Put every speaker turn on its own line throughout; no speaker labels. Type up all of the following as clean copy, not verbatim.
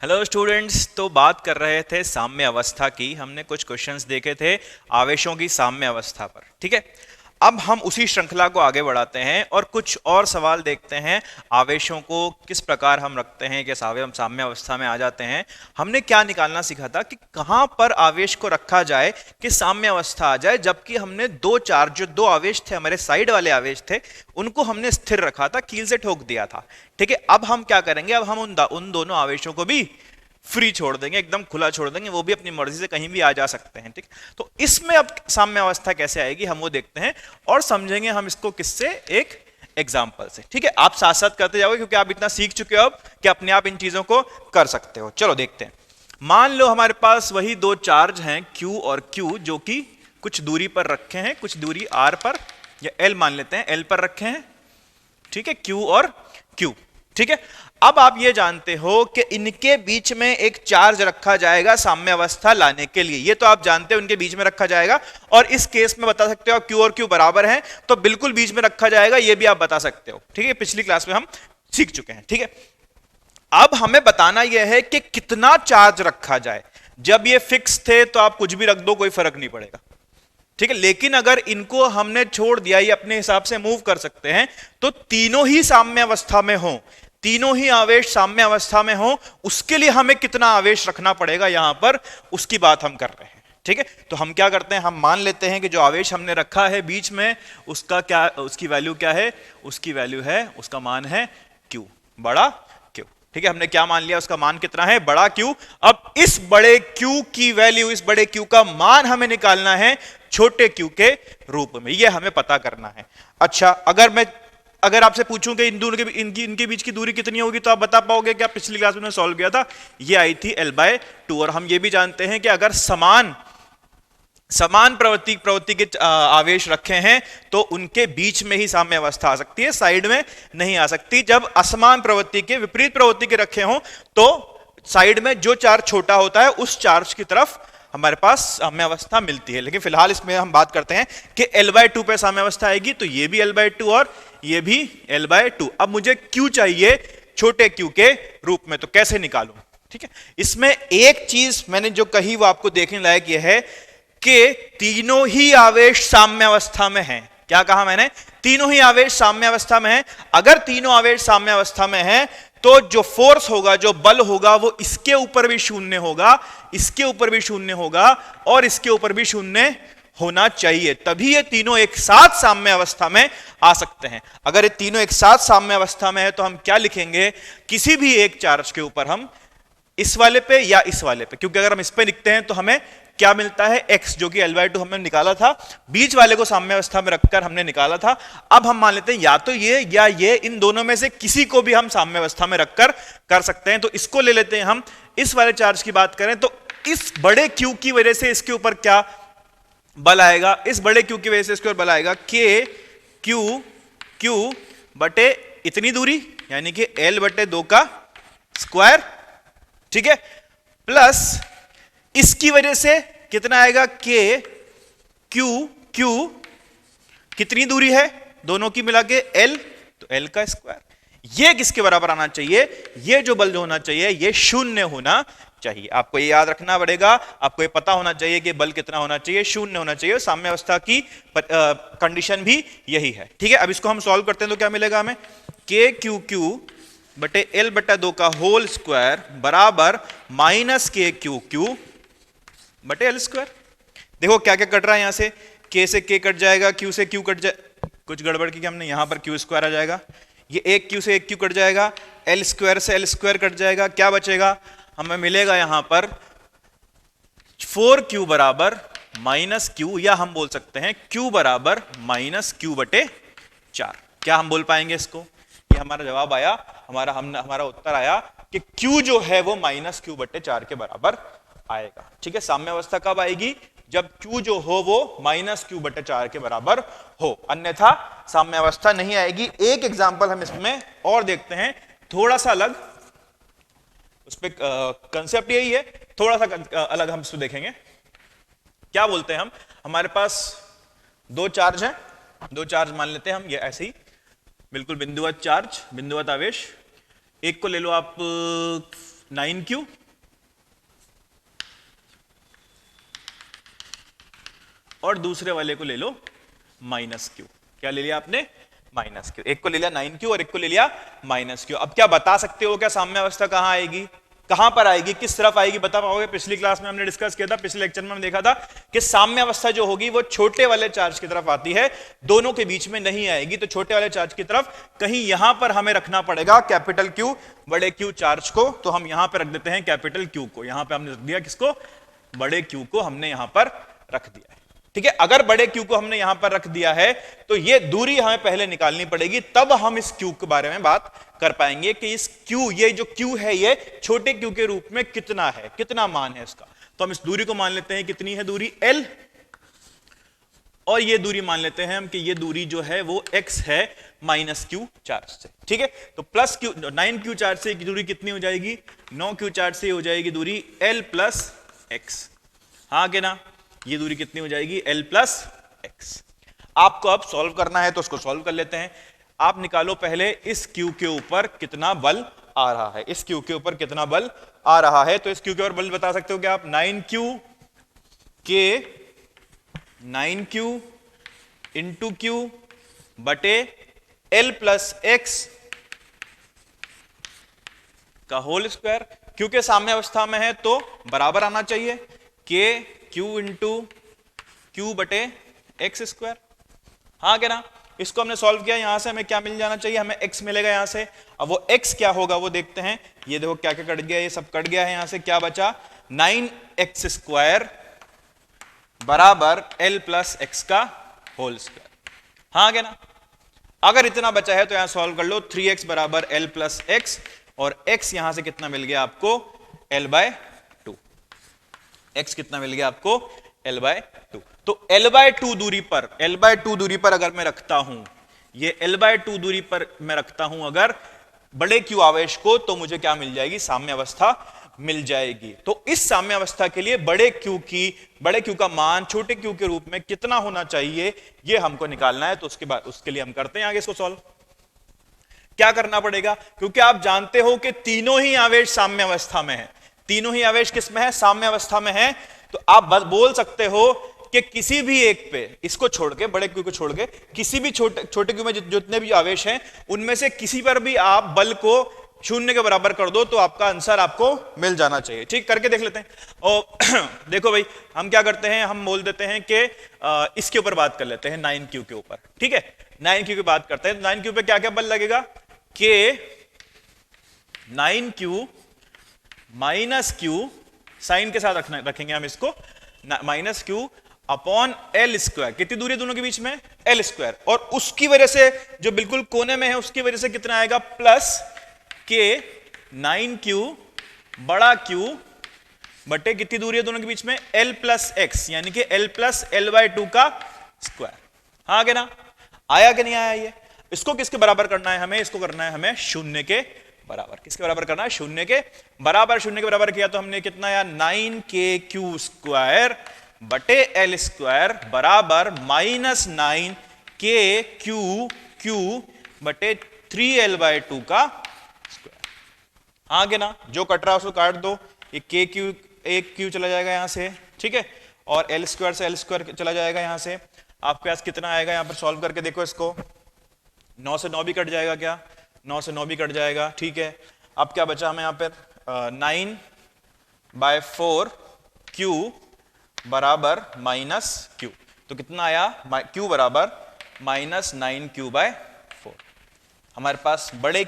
Hello students. तो बात कर रहे थे साम्य अवस्था की। हमने कुछ क्वेश्चंस देखे थे आवेशों की साम्य अवस्था पर। ठीक है, अब हम उसी श्रृंखला को आगे बढ़ाते हैं और कुछ और सवाल देखते हैं। आवेशों को किस प्रकार हम रखते हैं कि हम साम्य अवस्था में आ जाते हैं। हमने क्या निकालना सीखा था कि कहां पर आवेश को रखा जाए कि साम्य अवस्था आ जाए, जबकि हमने दो चार्ज, जो दो आवेश थे, हमारे साइड वाले आवेश थे, उनको हमने स्थिर रखा था, कील से ठोक दिया था। ठीक है, अब हम क्या करेंगे, अब हम उन दोनों आवेशों को भी फ्री छोड़ देंगे, एकदम खुला छोड़ देंगे, वो भी अपनी मर्जी से कहीं भी आ जा सकते हैं। ठीक, तो इसमें अब साम्य अवस्था कैसे आएगी हम वो देखते हैं और समझेंगे हम इसको किससे, एक एग्जाम्पल से। ठीक है, आप साथ साथ करते जाओगे क्योंकि आप इतना सीख चुके हो अब कि अपने आप इन चीजों को कर सकते हो। चलो देखते हैं। मान लो हमारे पास वही दो चार्ज हैं Q और Q, जो कि कुछ दूरी पर रखे हैं, कुछ दूरी R पर या L मान लेते हैं, L पर रखे हैं। ठीक है, Q और Q। ठीक है, अब आप ये जानते हो कि इनके बीच में एक चार्ज रखा जाएगा साम्य अवस्था लाने के लिए। ये तो आप जानते हो, उनके बीच में रखा जाएगा। और इस केस में बता सकते हो Q और Q बराबर हैं, तो बिल्कुल बीच में रखा जाएगा, ये भी आप बता सकते हो। ठीक है, पिछली क्लास में हम सीख चुके हैं। ठीक है, अब हमें बताना यह है कि कितना चार्ज रखा जाए। जब ये फिक्स थे तो आप कुछ भी रख दो, कोई फर्क नहीं पड़ेगा। ठीक है, लेकिन अगर इनको हमने छोड़ दिया, ये अपने हिसाब से मूव कर सकते हैं, तो तीनों ही साम्य अवस्था में हो, तीनों ही आवेश साम्य अवस्था में हो, उसके लिए हमें कितना आवेश रखना पड़ेगा यहां पर, उसकी बात हम कर रहे हैं। ठीक है, तो हम क्या करते हैं, हम मान लेते हैं कि जो आवेश हमने रखा है बीच में, उसका क्या, उसकी वैल्यू क्या है, उसकी वैल्यू है, उसका मान है Q, बड़ा Q। ठीक है, हमने क्या मान लिया, उसका मान कितना है, बड़ा Q। अब इस बड़े Q की वैल्यू, इस बड़े Q का मान हमें निकालना है छोटे Q के रूप में, यह हमें पता करना है। अच्छा, अगर आपसे पूछूं कि इन दोनों के इनके बीच की दूरी कितनी होगी, तो आप बता पाओगे क्या? पिछली क्लास में सॉल्व किया था, ये आई थी L/2। और हम ये भी जानते हैं कि अगर समान प्रवृत्ति के आवेश रखे हैं तो उनके बीच में ही साम्य अवस्था आ सकती है, साइड में नहीं आ सकती। जब असमान प्रवृत्ति के, विपरीत प्रवृत्ति के रखे हों, तो साइड में जो चार्ज छोटा होता है उस चार्ज की तरफ हमारे पास साम्य अवस्था मिलती है। लेकिन फिलहाल इसमें हम बात करते हैं कि L/2 पे साम्य अवस्था आएगी, तो ये भी L/2 और ये भी L/2। अब मुझे Q चाहिए छोटे Q के रूप में, तो कैसे निकालूं? ठीक है, इसमें एक चीज मैंने जो कही वो आपको देखने लायक यह है कि तीनों ही आवेश साम्य अवस्था में हैं। क्या कहा मैंने? तीनों ही आवेश साम्य अवस्था में हैं। अगर तीनों आवेश साम्य अवस्था में हैं, तो जो फोर्स होगा, जो बल होगा, वो इसके ऊपर भी शून्य होगा, इसके ऊपर भी शून्य होगा और इसके ऊपर भी शून्य होना चाहिए, तभी ये तीनों एक साथ साम्य अवस्था में आ सकते हैं। अगर ये तीनों एक साथ साम्य अवस्था में है तो हम क्या लिखेंगे, किसी भी एक चार्ज के ऊपर हम इस वाले पे या इस वाले पे, क्योंकि अगर हम इस पे लिखते हैं तो हमें क्या मिलता है, x, जो कि L/2 हमने निकाला था, बीच वाले को साम्य अवस्था में रखकर हमने निकाला था। अब हम मान लेते हैं या तो ये या ये, इन दोनों में से किसी को भी हम साम्य अवस्था में रखकर कर सकते हैं। तो इसको ले लेते हैं हम। इस वाले चार्ज की बात करें तो इस बड़े Q की वजह से इसके ऊपर क्या बल आएगा, इस बड़े Q की वजह से इसके ऊपर बल आएगा Q बटे इतनी दूरी, यानी कि L/2 का स्क्वायर। ठीक है, प्लस इसकी वजह से कितना आएगा, Q कितनी दूरी है दोनों की मिला के, L, तो L का स्क्वायर। ये किसके बराबर आना चाहिए, ये जो बल जो होना चाहिए ये शून्य होना चाहिए। आपको ये याद रखना पड़ेगा, आपको ये पता होना चाहिए कि बल कितना होना चाहिए, शून्य होना चाहिए। साम्य अवस्था की कंडीशन भी यही है। ठीक है, अब इसको हम सॉल्व करते हैं तो क्या मिलेगा हमें, KQ बटे L/2 का होल स्क्वायर बराबर माइनस KQ बटे L स्क्वायर। देखो क्या क्या कट रहा है, यहां से K से K कट जाएगा, Q से Q कट जाए, कुछ गड़बड़ की हमने, यहां पर Q स्क्वायर आ जाएगा, ये एक Q से एक Q कट जाएगा, L स्क्वायर से L स्क्वायर कट जाएगा। क्या बचेगा, हमें मिलेगा यहां पर 4Q बराबर माइनस Q, या हम बोल सकते हैं Q बराबर माइनस Q बटे 4। क्या हम बोल पाएंगे इसको, ये हमारा जवाब आया, हमारा उत्तर आया कि Q जो है वो माइनस Q बटे 4 के बराबर आएगा। ठीक है, साम्य अवस्था कब आएगी, जब Q जो हो वो माइनस Q बटे 4 के बराबर हो, अन्यथा साम्य अवस्था नहीं आएगी। एक एग्जांपल हम इसमें और देखते हैं, थोड़ा सा अलग, उस पे कंसेप्ट यही है, थोड़ा सा अलग हम इसको देखेंगे। क्या बोलते हैं हम, हमारे पास दो चार्ज हैं, दो चार्ज मान लेते हैं हम, ये ऐसे ही बिल्कुल बिंदुवत चार्ज, बिंदुवत आवेश। एक को ले लो आप 9q और दूसरे वाले को ले लो -q। क्या ले लिया आपने? -q। एक को ले लिया 9q और एक को ले लिया -q। अब क्या बता सकते हो क्या साम्य अवस्था कहां आएगी, कहां पर आएगी, किस तरफ आएगी, बता पाओगे? पिछली क्लास में हमने डिस्कस किया था, पिछले लेक्चर में हमने देखा था कि साम्य अवस्था जो होगी वो छोटे वाले चार्ज की तरफ आती है, दोनों के बीच में नहीं आएगी। तो छोटे वाले चार्ज की तरफ कहीं यहां पर हमें रखना पड़ेगा कैपिटल Q, बड़े Q चार्ज को। तो हम यहां पर रख देते हैं कैपिटल Q को। यहां पर हमने रख दिया किसको? बड़े Q को हमने यहां पर रख दिया है। ठीक है, अगर बड़े Q को हमने यहां पर रख दिया है तो ये दूरी हमें पहले निकालनी पड़ेगी, तब हम इस Q के बारे में बात कर पाएंगे कि इस Q, ये जो Q है ये छोटे Q के रूप में कितना है, कितना मान है इसका। तो हम इस दूरी को मान लेते हैं, कितनी है दूरी? L। और ये दूरी मान लेते हैं हम कि ये दूरी जो है वो x है -q चार्ज से। ठीक है, तो प्लस q 9q चार्ज से दूरी कितनी हो जाएगी? 9q चार्ज से हो जाएगी दूरी L + x। हाँ कि ना? ये दूरी कितनी हो जाएगी? L + x। आपको अब सॉल्व करना है तो उसको सॉल्व कर लेते हैं। आप निकालो पहले इस Q के ऊपर कितना बल आ रहा है, इस Q के ऊपर कितना बल आ रहा है। तो इस Q के ऊपर बल बता सकते हो क्या आप? 9q के 9q इंटू Q बटे L + x का होल स्क्वायर। Q के साम्य अवस्था में है तो बराबर आना चाहिए K Q इंटू Q बटे x स्क्वायर। हाँ क्या ना? इसको हमने सॉल्व किया, यहां से हमें क्या मिल जाना चाहिए? हमें x मिलेगा यहां से। अब वो x क्या होगा वो देखते हैं। ये देखो क्या क्या कट गया, ये सब कट गया है। यहां से क्या बचा? 9x² बराबर L + x का होल स्क्वायर। हाँ क्या ना? अगर इतना बचा है तो यहां सॉल्व कर लो। 3x बराबर L + x और x यहां से कितना मिल गया आपको? L/2। x कितना मिल गया आपको? L/2। तो L/2 दूरी पर, L/2 दूरी पर अगर मैं रखता हूं, ये L/2 दूरी पर मैं रखता हूं अगर बड़े Q आवेश को, तो मुझे क्या मिल जाएगी? साम्य अवस्था मिल जाएगी। तो इस साम्य अवस्था के लिए बड़े Q का मान छोटे Q के रूप में कितना होना चाहिए, ये हमको निकालना है। तो उसके बाद उसके लिए हम करते हैं आगे इसको सॉल्व। क्या करना पड़ेगा? क्योंकि आप जानते हो कि तीनों ही आवेश साम्य अवस्था में है। तीनों ही आवेश किस में है? साम्य अवस्था में है। तो आप बोल सकते हो कि किसी भी एक पे, इसको छोड़ के, बड़े Q को छोड़ के, किसी भी छोटे Q में जितने भी आवेश हैं उनमें से किसी पर भी आप बल को 0 के बराबर कर दो तो आपका आंसर आपको मिल जाना चाहिए। ठीक, करके देख लेते हैं। और देखो भाई, हम क्या करते हैं, हम बोल देते हैं कि इसके ऊपर बात कर लेते हैं, 9q के ऊपर। ठीक है, 9q की बात करते हैं। 9q पे क्या क्या बल लगेगा? कि 9q -q साइन के साथ रखेंगे हम इसको, -q अपॉन L²। कितनी दूरी है दोनों के बीच में? L²। और उसकी वजह से जो बिल्कुल कोने में है उसकी वजह से कितना आएगा? प्लस के 9q बड़ा Q बटे कितनी दूरी है दोनों के बीच में? L + x, यानी कि L + L/2 का स्क्वायर। हाँ क्या ना? आया कि नहीं आया? ये इसको किसके बराबर करना है हमें? इसको करना है हमें 0 के बराबर। किसके बराबर करना है? 0 के बराबर। 0 के बराबर किया तो हमने कितना आया? 9kq² बटे L² बराबर -9kq बटे 3L/2 का स्क्वायर। हाँ कि ना? जो कट रहा है उसको काट दो। ये kq, एक q चला जाएगा यहां से। ठीक है, और L² से L² चला जाएगा यहां से। आपके पास कितना आएगा? यहां पर सॉल्व करके देखो इसको। 9 से 9 भी कट जाएगा क्या? 9 से 9 भी कट जाएगा। ठीक है, अब क्या बचा हमें यहाँ पर? 9/4 q बराबर -q। तो कितना आया? q बराबर -9q/4। हमारे पास बड़े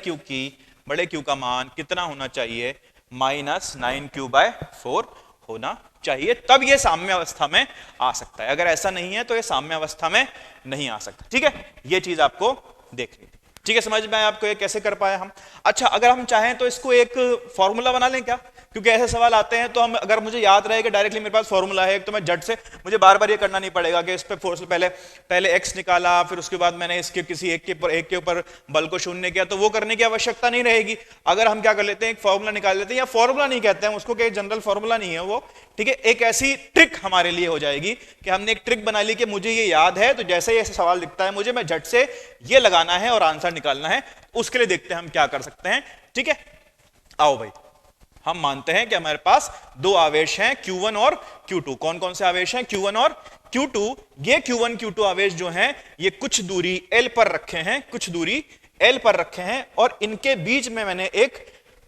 Q का मान कितना होना चाहिए? -9q/4 होना चाहिए, तब ये साम्य अवस्था में आ सकता है। अगर ऐसा नहीं है तो ये साम्य अवस्था में नहीं आ सकता। ठीक है, ये चीज आपको देखनी थी। ठीक है, समझ में आया आपको ये कैसे कर पाए हम? अच्छा, अगर हम चाहें तो इसको एक फॉर्मूला बना लें क्या? क्योंकि ऐसे सवाल आते हैं तो हम, अगर मुझे याद रहे कि डायरेक्टली मेरे पास फॉर्मूला है तो मैं झट से, मुझे बार बार ये करना नहीं पड़ेगा कि इस पे फोर्स पहले x निकाला, फिर उसके बाद मैंने इसके किसी एक के ऊपर बल को 0 किया, तो वो करने की आवश्यकता नहीं रहेगी। अगर हम क्या कर लेते हैं, एक फॉर्मूला निकाल लेते हैं, या फॉर्मूला नहीं कहते हैं उसको, कि जनरल फॉर्मूला नहीं है वो। ठीक है, एक ऐसी ट्रिक हमारे लिए हो जाएगी कि हमने एक ट्रिक बना ली कि मुझे ये याद है, तो जैसे ही ऐसे सवाल दिखता है मुझे, मैं झट से ये लगाना है और आंसर निकालना है। उसके लिए देखते हैं हम क्या कर सकते हैं। ठीक है, आओ भाई, हम मानते हैं कि हमारे पास दो आवेश हैं Q1 और Q2। कौन कौन से आवेश हैं? Q1 और Q2। ये Q1 Q2 आवेश जो हैं ये कुछ दूरी L पर रखे हैं, कुछ दूरी L पर रखे हैं, और इनके बीच में मैंने एक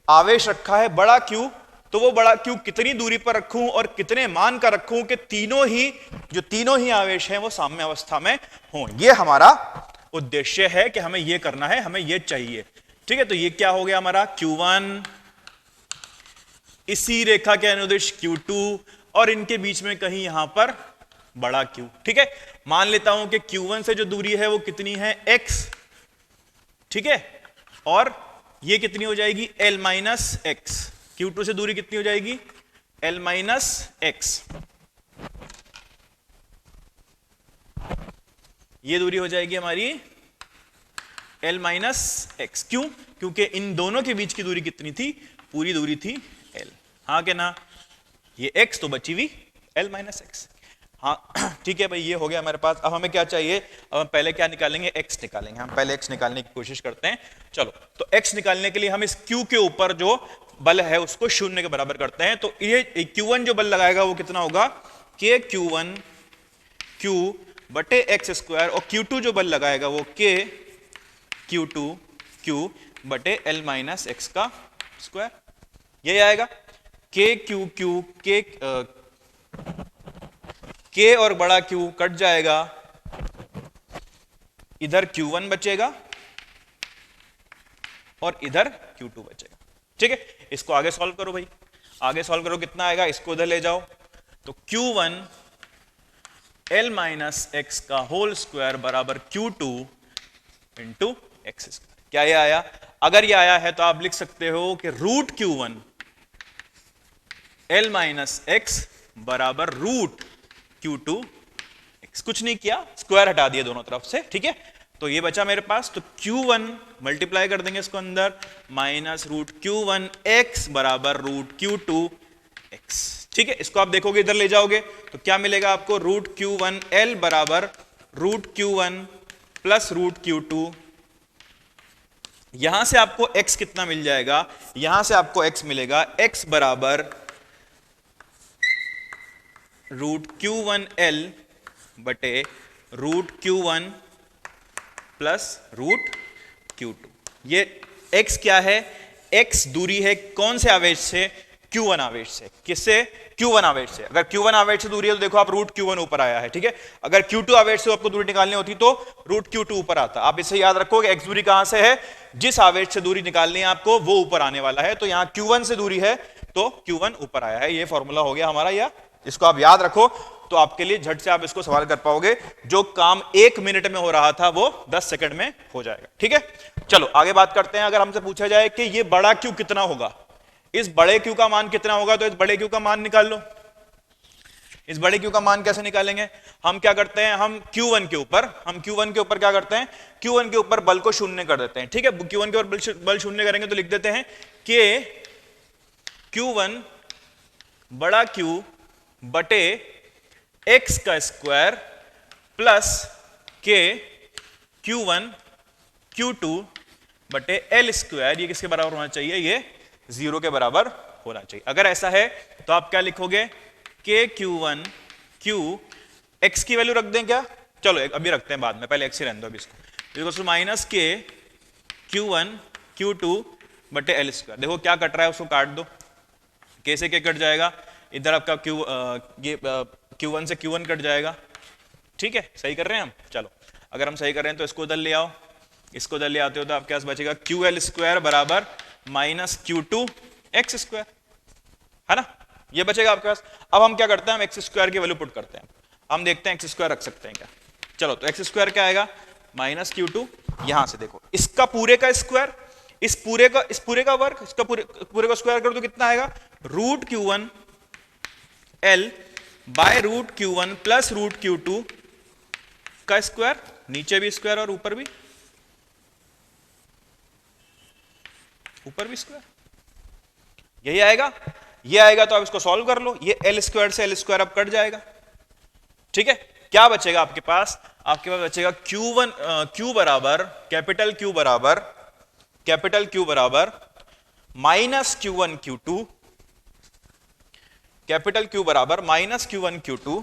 आवेश रखा है बड़ा Q। तो वो बड़ा Q कितनी दूरी पर रखूं और कितने मान का रखूं कि तीनों ही आवेश हैं वो साम्य अवस्था में हों। ये हमारा उद्देश्य है कि हमें ये करना है, हमें ये चाहिए। ठीक है, तो ये क्या हो गया हमारा Q1, इसी रेखा के अनुदिश Q2, और इनके बीच में कहीं यहां पर बड़ा Q। ठीक है, मान लेता हूं कि Q1 से जो दूरी है वो कितनी है? X। ठीक है, और ये कितनी हो जाएगी? L minus x. Q2 से दूरी कितनी हो जाएगी? L minus x. ये दूरी हो जाएगी हमारी L माइनस एक्स। क्यों? क्योंकि इन दोनों के बीच की दूरी कितनी थी? पूरी दूरी थी L। हाँ के ना? ये x तो बची हुई L माइनस एक्स। हाँ ठीक है भाई, ये हो गया हमारे पास। अब हमें क्या चाहिए? अब हम पहले क्या निकालेंगे? x निकालेंगे। हम पहले x निकालने की कोशिश करते हैं। चलो, तो x निकालने के लिए हम इस q के ऊपर जो बल है उसको शून्य के बराबर करते हैं। तो ये q1 जो बल लगाएगा वो कितना होगा? k q1 q बटे एक्स स्क्वायर, और q2 जो बल लगाएगा वो k q2 q बटे L माइनस एक्स का स्क्वायर। यही आएगा। k q q k और बड़ा Q कट जाएगा, इधर Q1 बचेगा और इधर Q2 बचेगा। ठीक है, इसको आगे सॉल्व करो भाई, आगे सॉल्व करो। कितना आएगा? इसको उधर ले जाओ। तो Q1 L माइनस एक्स का होल स्क्वायर बराबर Q2 इंटू एक्स स्क्वायर। क्या ये आया? अगर ये आया है तो आप लिख सकते हो कि root Q1 L minus x बराबर रूट Q2 x। कुछ नहीं किया, स्क्वायर हटा दिया दोनों तरफ से। ठीक है, तो ये बचा मेरे पास। तो Q1 मल्टीप्लाई कर देंगे इसको अंदर, माइनस रूट Q1 x बराबर रूट Q2 x। ठीक है, इसको आप देखोगे इधर ले जाओगे तो क्या मिलेगा आपको? रूट Q1 L बराबर root Q1 plus root Q2। यहां से आपको x कितना मिल जाएगा? यहां से आपको x मिलेगा x बराबर रूट Q1 L बटे root Q1 plus root Q2। ये x क्या है? x दूरी है कौन से आवेश से? Q1 आवेश से। किससे? Q1 आवेश से। अगर Q1 आवेश से दूरी है तो देखो आप रूट Q1 ऊपर आया है। ठीक है, अगर Q2 आवेश से आपको दूरी निकालनी होती तो रूट Q2 ऊपर आता। आप इसे याद रखो कि x दूरी कहां से है? जिस आवेश से दूरी निकालनी है आपको वो ऊपर आने वाला है। तो यहां Q1 से दूरी है तो Q1 ऊपर आया है। ये फॉर्मूला हो गया हमारा। या इसको आप याद रखो तो आपके लिए झट से आप इसको सवाल कर पाओगे। जो काम 1 मिनट में हो रहा था वो 10 सेकंड में हो जाएगा। ठीक है, चलो आगे बात करते हैं। अगर हमसे पूछा जाए कि ये बड़ा Q कितना होगा, इस बड़े Q का मान कितना होगा, तो इस बड़े Q का मान निकाल लो। इस बड़े Q का मान कैसे निकालेंगे? हम क्या करते हैं? हम Q1 के ऊपर क्या करते हैं? Q1 के ऊपर बल को शून्य कर देते हैं। ठीक है, Q1 के ऊपर बल शून्य करेंगे तो लिख देते हैं कि Q1 बड़ा Q बटे x का square plus k Q1 Q2 बटे L स्क्वायर। ये किसके बराबर होना चाहिए? ये 0 के बराबर होना चाहिए। अगर ऐसा है तो आप क्या लिखोगे? k Q1 Q, x की वैल्यू रख दें क्या? चलो अभी रखते हैं, बाद में, पहले x ही रहने दो अभी इसको। माइनस k Q1 Q2 बटे L स्क्वायर। देखो क्या कट रहा है, उसको काट दो। k से k कट जाएगा, इधर आपका Q1 से Q1 कट जाएगा। ठीक है, सही कर रहे हैं हम। चलो अगर हम सही कर रहे हैं तो इसको उधर ले आओ। इसको उधर ले आते हो तो आपके पास बचेगा QL स्क्वायर बराबर माइनस Q2 एक्स स्क्वायर, है ना? ये बचेगा आपके पास। अब हम क्या करते हैं? हम एक्स स्क्वायर की वैल्यू पुट करते हैं। हम देखते हैं एक्स स्क्वायर रख सकते हैं क्या। चलो, तो एक्स स्क्वायर क्या आएगा? Minus Q2। यहां से देखो इसका पूरे का स्क्वायर, इस पूरे का वर्ग, इसका पूरे का स्क्वायर कर दो, कितना आएगा? Root Q1 L by root Q1 plus root Q2 का स्क्वायर। नीचे भी स्क्वायर और ऊपर भी स्क्वायर। यही आएगा। ये आएगा तो आप इसको सॉल्व कर लो। ये L स्क्वायर से L स्क्वायर अब कट जाएगा। ठीक है, क्या बचेगा आपके पास? आपके पास बचेगा Q बराबर कैपिटल Q बराबर minus Q1 Q2 capital Q बराबर माइनस Q1 Q2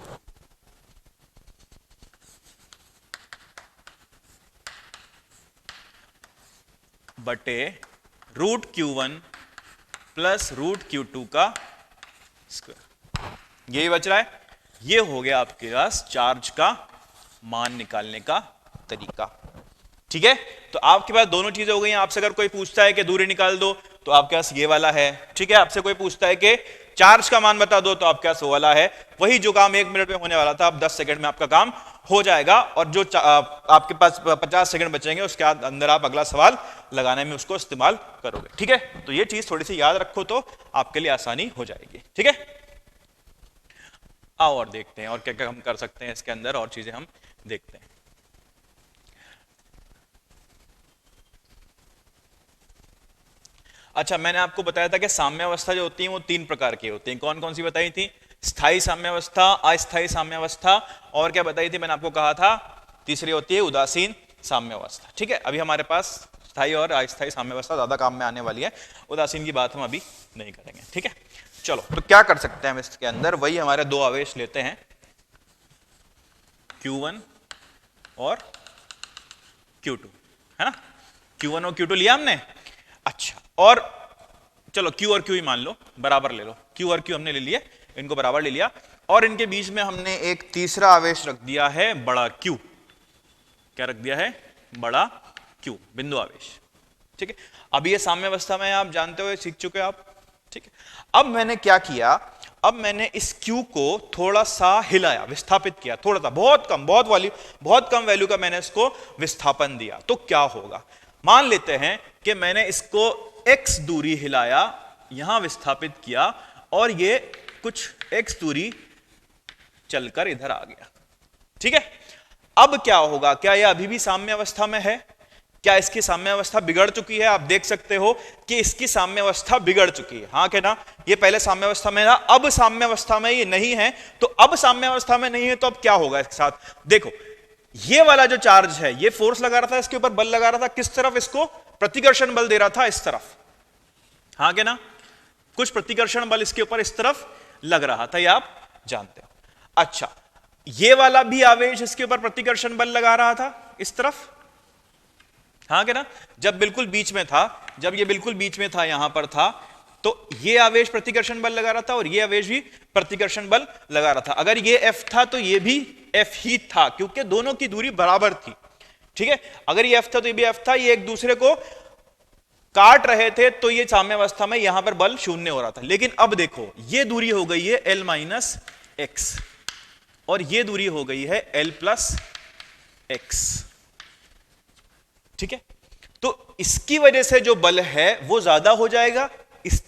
बटे root Q1 plus root Q2 का स्क्वायर। यही बच रहा है। ये हो गया आपके पास चार्ज का मान निकालने का तरीका। ठीक है, तो आपके पास दोनों चीजें हो गई हैं। आपसे अगर कोई पूछता है कि दूरी निकाल दो तो आपके पास ये वाला है। ठीक है, आपसे कोई पूछता है कि चार्ज का मान बता दो तो आपके पास वो वाला है। वही जो काम 1 मिनट में होने वाला था अब 10 सेकंड में आपका काम हो जाएगा, और जो आपके पास 50 सेकंड बचेंगे उसके अंदर आप अगला सवाल लगाने में उसको इस्तेमाल करोगे। ठीक है, तो ये चीज थोड़ी सी याद रखो तो आपके लिए आसानी हो जाएगी। ठीक है, आओ और देखते हैं और क्या क्या हम कर सकते हैं इसके अंदर, और चीजें हम देखते हैं। अच्छा, मैंने आपको बताया था कि साम्यावस्था जो होती है वो 3 प्रकार की होती हैं। कौन कौन सी बताई थी? स्थायी साम्यावस्था, अस्थायी साम्यावस्था, और क्या बताई थी मैंने आपको? कहा था तीसरी होती है उदासीन साम्यावस्था। ठीक है, अभी हमारे पास स्थायी और अस्थायी साम्यावस्था ज्यादा काम में आने वाली है, उदासीन की बात हम अभी नहीं करेंगे। ठीक है, चलो तो क्या कर सकते हैं हम इसके अंदर? वही हमारे 2 आवेश लेते हैं, Q1 और Q2, है ना? Q1 और Q2 लिया हमने। अच्छा, और चलो Q और Q ही मान लो, बराबर ले लो। Q और Q हमने ले लिए, इनको बराबर ले लिया, और इनके बीच में हमने एक तीसरा आवेश रख दिया है, बड़ा Q। क्या रख दिया है? बड़ा Q, बिंदु आवेश। ठीक है, अब ये साम्यावस्था में आप जानते हो, सीख चुके आप। ठीक है, अब मैंने क्या किया? अब मैंने इस Q को थोड़ा सा हिलाया, विस्थापित किया, थोड़ा सा, बहुत कम वैल्यू का मैंने इसको विस्थापन दिया। तो क्या होगा? मान लेते हैं कि मैंने इसको x दूरी हिलाया, यहां विस्थापित किया, और ये कुछ x दूरी चलकर इधर आ गया। ठीक है, अब क्या होगा? क्या यह अभी भी साम्यावस्था में है? क्या इसकी साम्यावस्था बिगड़ चुकी है? आप देख सकते हो कि इसकी साम्यावस्था बिगड़ चुकी है। हाँ कि ना? ये पहले साम्यावस्था में था, अब साम्यावस्था में ये नहीं है। तो अब साम्यावस्था में नहीं है तो अब क्या होगा इसके साथ? देखो, ये वाला जो चार्ज है, ये फोर्स लगा रहा था, इसके ऊपर बल लगा रहा था, किस तरफ? इसको प्रतिकर्षण बल दे रहा था, इस तरफ। हाँ कि ना? कुछ प्रतिकर्षण बल इसके ऊपर इस तरफ लग रहा था, ये आप जानते हो। अच्छा, ये वाला भी आवेश इसके ऊपर प्रतिकर्षण बल लगा रहा था, इस तरफ। हाँ कि ना? जब बिल्कुल बीच में था, जब ये बिल्कुल बीच में था, यहां पर था, तो ये आवेश प्रतिकर्षण बल लगा रहा था और ये आवेश भी प्रतिकर्षण बल लगा रहा था। अगर ये F था तो ये भी F ही था, क्योंकि दोनों की दूरी बराबर थी। ठीक है, अगर ये F था तो ये भी F था, ये एक दूसरे को काट रहे थे, तो ये साम्यावस्था में यहां पर बल शून्य हो रहा था। लेकिन अब देखो, ये दूरी हो गई है L माइनस एक्स, और ये दूरी हो गई है L प्लस एक्स। ठीक है, तो इसकी वजह से जो बल है वो ज्यादा हो जाएगा, इस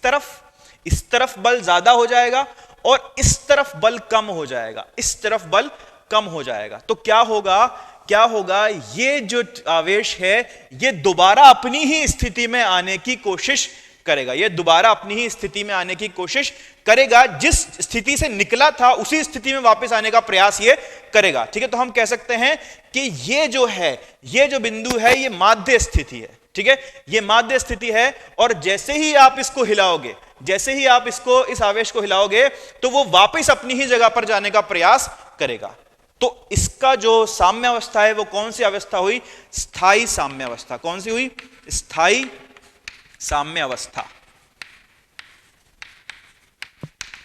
तरफ बल ज्यादा हो जाएगा, और इस तरफ बल कम हो जाएगा, इस तरफ बल कम हो जाएगा। तो क्या होगा? ये जो आवेश है ये दोबारा अपनी ही स्थिति में आने की कोशिश करेगा। ये दोबारा अपनी ही स्थिति में आने की कोशिश करेगा, जिस स्थिति से निकला था उसी स्थिति में वापस आने का प्रयास ये करेगा। ठीक है, तो हम कह सकते हैं कि ये जो है, ये जो बिंदु है, ये माध्य स्थिति है। ठीक है, ये माध्य स्थिति है, और जैसे ही आप इसको हिलाओगे, जैसे ही आप इसको, इस आवेश को हिलाओगे, तो वो वापस अपनी ही जगह पर जाने का प्रयास करेगा। तो इसका जो साम्यावस्था है वो कौन सी अवस्था हुई? स्थायी साम्यावस्था। कौन सी हुई? स्थायी साम्यावस्था।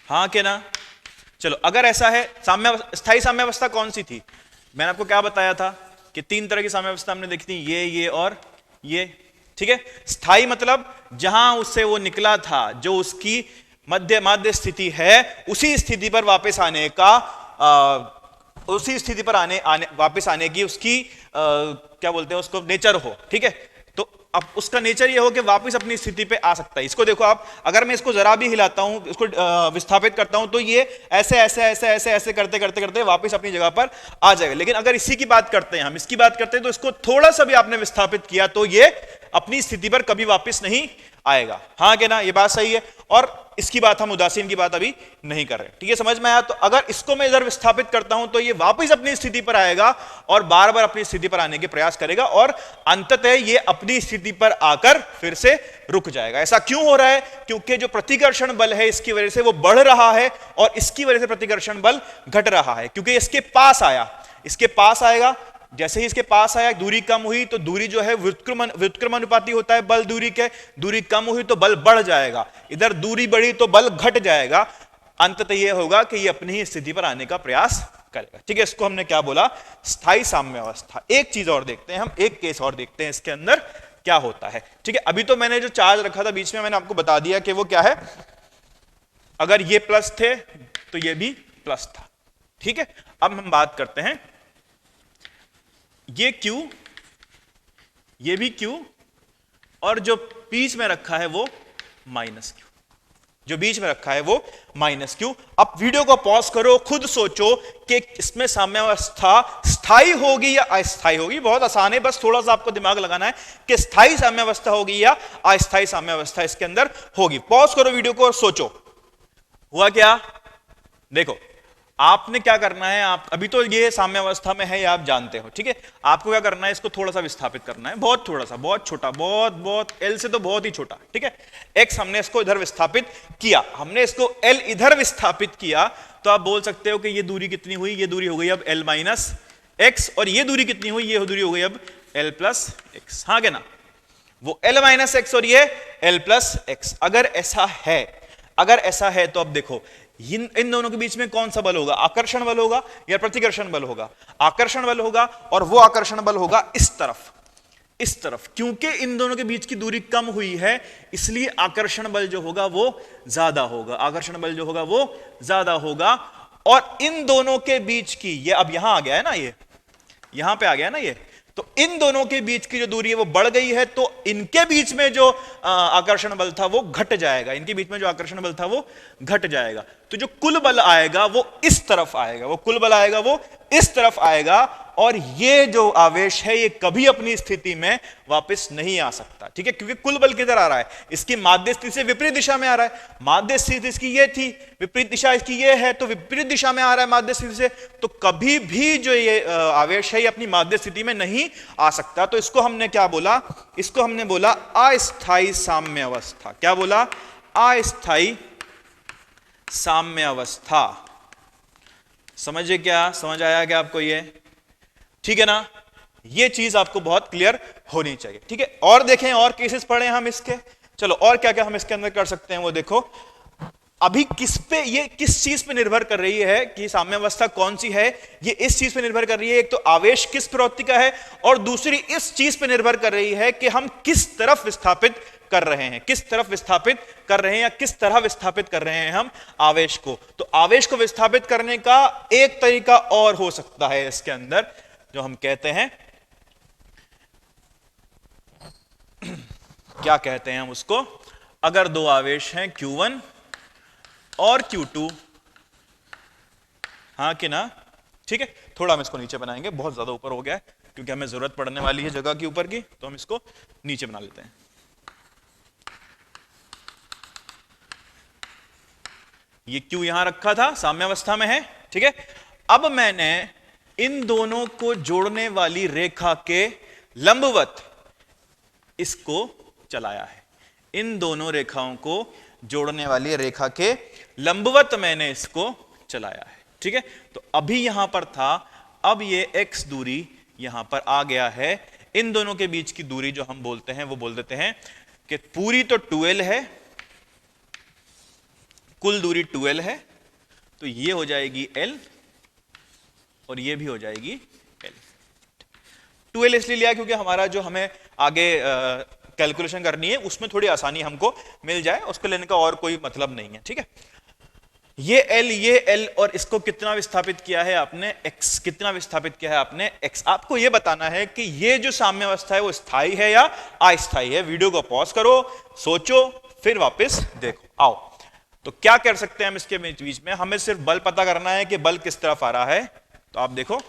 हाँ कि ना? चलो, अगर ऐसा है, स्थायी साम्यावस्था कौन सी थी? मैंने आपको क्या बताया था कि 3 तरह की साम्यावस्था हमने देखी थी, ये और ये। ठीक है, स्थायी मतलब जहां उससे वो निकला था, जो उसकी माध्य स्थिति है, उसी स्थिति पर वापस आने का, उसी स्थिति पर वापस आने की उसकी क्या बोलते हैं उसको, नेचर हो। ठीक है, तो अब उसका नेचर ये हो कि वापस अपनी स्थिति पे आ सकता है। इसको देखो आप, अगर मैं इसको जरा भी हिलाता हूं, इसको विस्थापित करता हूं, तो ये ऐसे ऐसे ऐसे ऐसे ऐसे करते करते करते वापस अपनी जगह पर आ जाएगा। लेकिन अगर इसी की बात करते हैं, हम इसकी बात करते हैं, तो इसको थोड़ा सा भी आपने विस्थापित किया तो ये अपनी स्थिति पर कभी वापस नहीं आएगा। हाँ कि ना? ये बात सही है। और इसकी बात हम उदासीन की बात अभी नहीं कर रहे, ठीक है, समझ में आया। तो अगर इसको मैं इधर विस्थापित करता हूं तो ये वापस अपनी स्थिति पर आएगा और बार बार अपनी स्थिति पर आने के प्रयास करेगा और अंततः ये अपनी स्थिति पर आकर फिर से रुक जाएगा। ऐसा क्यों हो रहा है? क्योंकि जो प्रतिकर्षण बल है इसकी वजह से वो बढ़ रहा है और इसकी वजह से प्रतिकर्षण बल घट रहा है, क्योंकि इसके पास आया, इसके पास आएगा, जैसे ही इसके पास आया दूरी कम हुई तो दूरी जो है व्युत्क्रमानुपाती होता है बल दूरी के, दूरी कम हुई तो बल बढ़ जाएगा, इधर दूरी बढ़ी तो बल घट जाएगा। अंततः यह होगा कि ये अपनी ही स्थिति पर आने का प्रयास करेगा, ठीक है। इसको हमने क्या बोला? स्थायी साम्य अवस्था। एक चीज और देखते हैं हम, एक केस और देखते हैं इसके अंदर क्या होता है, ठीक है। अभी तो मैंने जो चार्ज रखा था बीच में मैंने आपको बता दिया कि वो क्या है, अगर ये प्लस थे तो ये भी प्लस था, ठीक है। अब हम बात करते हैं ये Q, ये भी Q और जो बीच में रखा है वो माइनस Q, जो बीच में रखा है वो माइनस Q। अब वीडियो को पॉज करो, खुद सोचो कि इसमें साम्यावस्था स्थायी होगी या अस्थायी होगी। बहुत आसान है, बस थोड़ा सा आपको दिमाग लगाना है कि स्थायी साम्यावस्था होगी या अस्थायी साम्यावस्था इसके अंदर होगी। पॉज करो वीडियो को और सोचो हुआ क्या। देखो आपने क्या करना है, आप अभी तो ये साम्यावस्था में है, ये आप जानते हो, ठीक है। आपको क्या करना है, इसको थोड़ा सा विस्थापित करना है, बहुत थोड़ा सा, बहुत छोटा, बहुत बहुत एल से तो बहुत ही छोटा, ठीक है। एक्स हमने इसको इधर विस्थापित किया, हमने इसको एल इधर विस्थापित किया, तो आप बोल सकते हो कि ये दूरी कितनी हुई, ये दूरी हो गई अब एल माइनस एक्स, और ये दूरी कितनी हुई, ये दूरी हो गई अब एल प्लस एक्स, हाँ क्या ना, वो एल माइनस एक्स और ये एल प्लस एक्स। अगर ऐसा है, अगर ऐसा है तो अब देखो इन दोनों के बीच में कौन सा बल होगा, आकर्षण बल होगा या प्रतिकर्षण बल होगा? आकर्षण बल होगा, और वो आकर्षण बल होगा इस तरफ, इस तरफ, क्योंकि इन दोनों के बीच की दूरी कम हुई है इसलिए आकर्षण बल जो होगा वो ज्यादा होगा, आकर्षण बल जो होगा वो ज्यादा होगा। और इन दोनों के बीच की, ये अब यहां आ गया है ना, ये यहां पे आ गया ना ये, तो इन दोनों के बीच की जो दूरी है वो बढ़ गई है, तो इनके बीच में जो आकर्षण बल था वो घट जाएगा, इनके बीच में जो आकर्षण बल था वो घट जाएगा। तो जो कुल बल आएगा वो इस तरफ आएगा, वो कुल बल आएगा वो इस तरफ आएगा, और ये जो आवेश है ये कभी अपनी स्थिति में वापस नहीं आ सकता, ठीक है, क्योंकि कुल बल किधर आ रहा है, इसकी माध्य स्थिति से विपरीत दिशा में आ रहा है। माध्य स्थिति इसकी ये थी, विपरीत दिशा इसकी ये है, तो विपरीत दिशा में आ रहा है माध्य स्थिति से, तो कभी भी जो ये आवेश है ये अपनी माध्य स्थिति में नहीं आ सकता। तो इसको हमने क्या बोला, इसको हमने बोला अस्थायी साम्य अवस्था। क्या बोला? अस्थायी साम्य अवस्था। समझे क्या, समझ आया क्या आपको ये, ठीक है ना? ये चीज आपको बहुत क्लियर होनी चाहिए, ठीक है। और देखें, और केसेस पढ़े हम इसके, चलो और क्या क्या हम इसके अंदर कर सकते हैं वो देखो। अभी किस पे, ये किस चीज पे निर्भर कर रही है कि साम्यावस्था कौन सी है, ये इस चीज पे निर्भर कर रही है, एक तो आवेश किस प्रवृत्ति का है, और दूसरी इस चीज पे निर्भर कर रही है कि हम किस तरफ विस्थापित कर रहे हैं, किस तरफ विस्थापित कर रहे हैं या किस तरह विस्थापित कर रहे हैं हम आवेश को। तो आवेश को विस्थापित करने का एक तरीका और हो सकता है इसके अंदर, जो हम कहते हैं, क्या कहते हैं हम उसको, अगर दो आवेश हैं Q1 और Q2, हाँ कि ना, ठीक है। थोड़ा हम इसको नीचे बनाएंगे, बहुत ज्यादा ऊपर हो गया है, क्योंकि हमें जरूरत पड़ने वाली है जगह की ऊपर की, तो हम इसको नीचे बना लेते हैं। ये Q यहां रखा था, साम्यावस्था में है, ठीक है। अब मैंने इन दोनों को जोड़ने वाली रेखा के लंबवत इसको चलाया है, इन दोनों रेखाओं को जोड़ने वाली रेखा के लंबवत मैंने इसको चलाया है, ठीक है। तो अभी यहां पर था, अब ये x दूरी यहां पर आ गया है। इन दोनों के बीच की दूरी जो हम बोलते हैं वो बोल देते हैं कि पूरी तो 2l है, कुल दूरी 2l है, तो ये हो जाएगी l और ये भी हो जाएगी l। 2l इसलिए लिया क्योंकि हमारा जो हमें आगे कैलकुलेशन करनी है उसमें थोड़ी आसानी हमको मिल जाए, उसको लेने का और कोई मतलब नहीं है, ठीक है। ये L, ये L, और इसको कितना विस्थापित किया है आपने, x, कितना विस्थापित किया है आपने x। आपको ये बताना है कि ये जो साम्यावस्था है वो स्थायी है या अस्थायी है। वीडियो को पॉज करो, सोचो, फिर वापस देखो। आओ, तो क्या कर सकते हैं हम इसके बीच में, हमें सिर्फ बल पता करना है कि बल किस तरफ आ रहा है। तो आप देखो,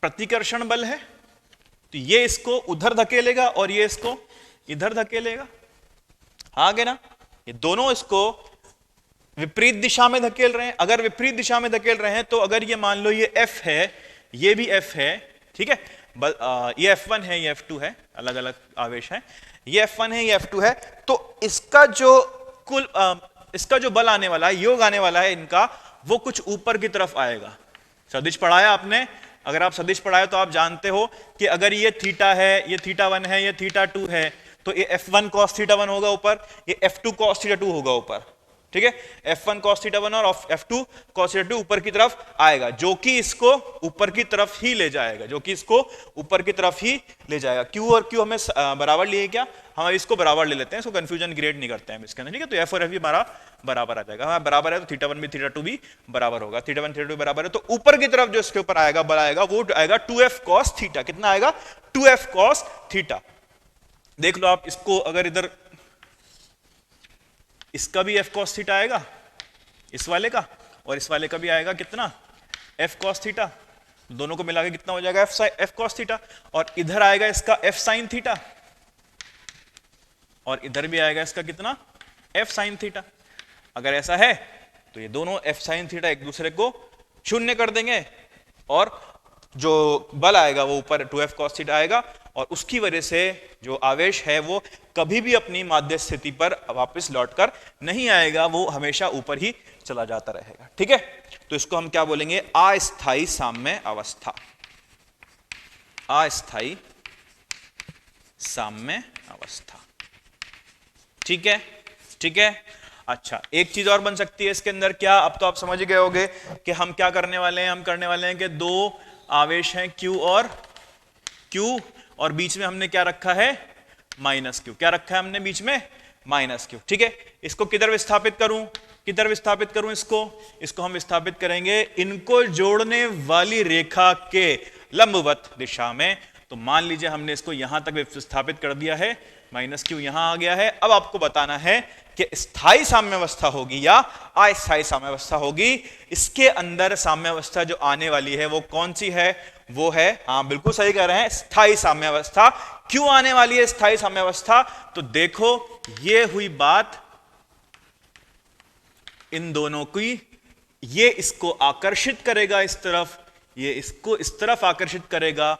प्रतिकर्षण बल है, तो ये इसको उधर धकेलेगा और ये इसको इधर धकेलेगा, आगे ना, ये दोनों इसको विपरीत दिशा में धकेल रहे हैं। अगर विपरीत दिशा में धकेल रहे हैं तो अगर ये मान लो ये F है, ये भी F है, ठीक है, ये F1 है, ये F2 है, अलग अलग आवेश है, ये F1 है, ये F2 है, तो इसका जो कुल इसका जो बल आने वाला है, योग आने वाला है इनका, वो कुछ ऊपर की तरफ आएगा। सदिश पढ़ाया आपने, अगर आप सदिश पढ़ाए तो आप जानते हो कि अगर ये थीटा है, ये थीटा1 है, ये थीटा2 है, तो ये F1 cos थीटा1 होगा ऊपर, ये F2 cos थीटा2 होगा ऊपर, ठीक है। F1 cos थीटा1 और F2 cos थीटा2 ऊपर की तरफ आएगा, जो कि इसको ऊपर की तरफ ही ले जाएगा, जो कि इसको ऊपर की तरफ ही ले जाएगा। Q और Q हमें बराबर लिए क्या, हम इसको बराबर ले लेते हैं, इसको कंफ्यूजन क्रिएट नहीं करते हैं इसके अंदर, ठीक है। तो F और F भी हमारा बराबर आ जाएगा, हमारा बराबर है तो थीटा1 भी थीटा2 भी बराबर होगा, थीटा1 थीटा2 बराबर है, तो ऊपर की तरफ जो इसके ऊपर आएगा बल आएगा वो आएगा 2F cos थीटा। कितना आएगा, 2F cos थीटा। देख लो आप इसको, अगर इधर इसका भी F cos थीटा आएगा, इस वाले का और इस वाले का भी आएगा कितना, F cos थीटा, दोनों को मिला के कितना हो जाएगा, F cos थीटा, और इधर आएगा इसका F sin थीटा, और इधर भी आएगा इसका कितना, F sin थीटा। अगर ऐसा है तो ये दोनों F sin थीटा एक दूसरे को शून्य कर देंगे, और जो बल आएगा वो ऊपर 2F cos थीटा आएगा, और उसकी वजह से जो आवेश है वो कभी भी अपनी माध्य स्थिति पर वापस लौटकर नहीं आएगा, वो हमेशा ऊपर ही चला जाता रहेगा, ठीक है। तो इसको हम क्या बोलेंगे, अस्थायी साम्य अवस्था, अस्थायी साम्य अवस्था, ठीक है, ठीक है। अच्छा, एक चीज और बन सकती है इसके अंदर, क्या, अब तो आप समझ गए होंगे कि हम क्या करने वाले हैं, हम करने वाले हैं कि दो आवेश हैं Q और बीच में हमने क्या रखा है, माइनस Q, क्या रखा है हमने बीच में, माइनस Q, ठीक है। इसको किधर विस्थापित करूं, किधर विस्थापित करूं इसको हम विस्थापित करेंगे इनको जोड़ने वाली रेखा के लंबवत दिशा में। तो मान लीजिए हमने इसको यहां तक विस्थापित कर दिया है, माइनस Q यहां आ गया है। अब आपको बताना है कि स्थायी साम्यावस्था होगी या अस्थायी साम्यावस्था होगी। इसके अंदर साम्यावस्था जो आने वाली है वो कौन सी है, वो है, हाँ बिल्कुल सही कह रहे हैं, स्थायी साम्यावस्था। क्यों आने वाली है स्थायी साम्यावस्था, तो देखो ये हुई बात इन दोनों की, ये इसको आकर्षित करेगा इस तरफ, ये इसको इस तरफ आकर्षित करेगा,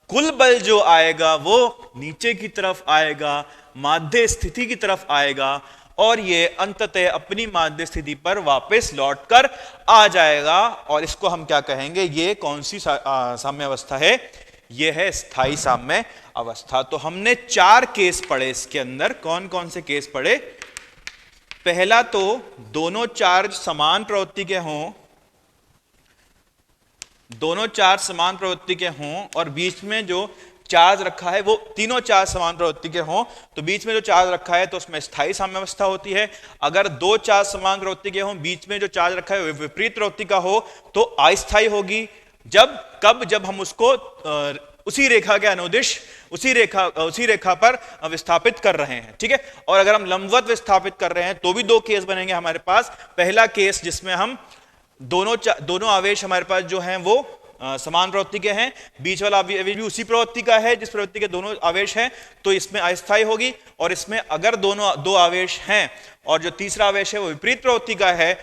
कुल बल जो आएगा वो नीचे की तरफ आएगा, माध्य स्थिति की तरफ आएगा, और ये अंततः अपनी माध्य स्थिति पर वापस लौटकर आ जाएगा। और इसको हम क्या कहेंगे, ये कौन सी साम्य अवस्था है, ये है स्थायी साम्य अवस्था। तो हमने 4 केस पढ़े इसके अंदर, कौन कौन से केस पढ़े। पहला तो दोनों चार्ज समान प्रवृत्ति के हों, दोनों चार्ज समान प्रवृत्ति के हों, और बीच में जो चार्ज रखा है वो तीनों चार्ज समान प्रवृत्ति के हों, तो बीच में जो चार्ज रखा है तो उसमें स्थायी साम्यावस्था होती है। अगर 2 चार्ज समान प्रवृत्ति के हों, बीच में जो चार्ज रखा है वो विपरीत प्रवृत्ति का हो, तो अस्थायी होगी। जब हम उसको उसी रेखा के अनुदिश उसी रेखा पर विस्थापित कर रहे हैं, ठीक है। और अगर हम लंबवत विस्थापित कर रहे हैं तो भी 2 केस बनेंगे हमारे पास। पहला केस जिसमें हम दोनों आवेश हमारे पास जो हैं वो समान प्रवृत्ति के हैं, बीच वाला आवेश भी उसी प्रवृत्ति का है जिस प्रवृत्ति के दोनों आवेश हैं, तो इसमें अस्थायी होगी। और इसमें अगर दो आवेश हैं और जो तीसरा आवेश है वो विपरीत प्रवृत्ति का है,